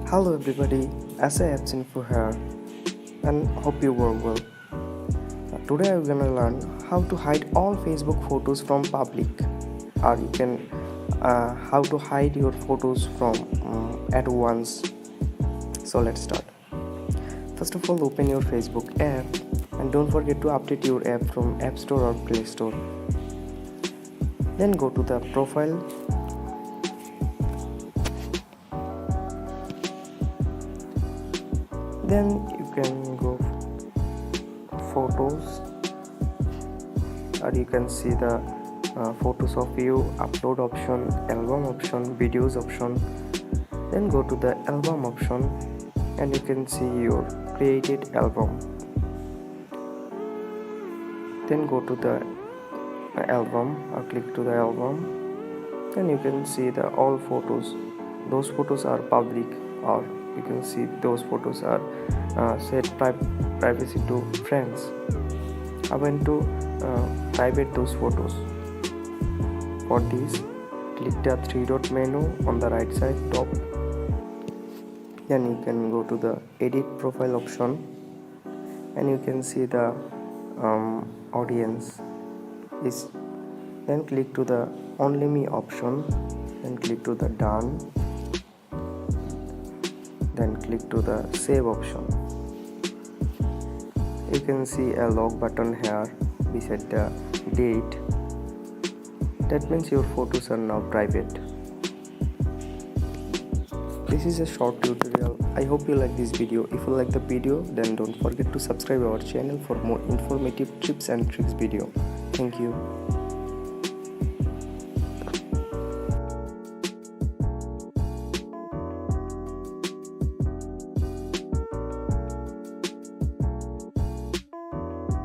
Hello everybody, SA Apps Info here and hope you were well. Today I'm gonna learn how to hide all Facebook photos from public, or you can how to hide your photos from at once. So let's start. First of all, open your Facebook app and don't forget to update your app from App Store or Play Store. Then go to the profile. Then you can go photos, or you can see the photos of you, upload option, album option, videos option. Then go to the album option and you can see your created album. Then go to the album or click to the album. Then you can see the all photos. Those photos are public, or you can see those photos are set privacy to friends. I want to private those photos. For this, click the three dot menu on the right side top. Then you can go to the edit profile option and you can see the audience is. Then click to the only me option and click to the done. Then click to the save option. You can see a log button here beside the date. That means your photos are now private. This is a short tutorial. I hope you like this video. If you like the video, then don't forget to subscribe our channel for more informative tips and tricks video. Thank you.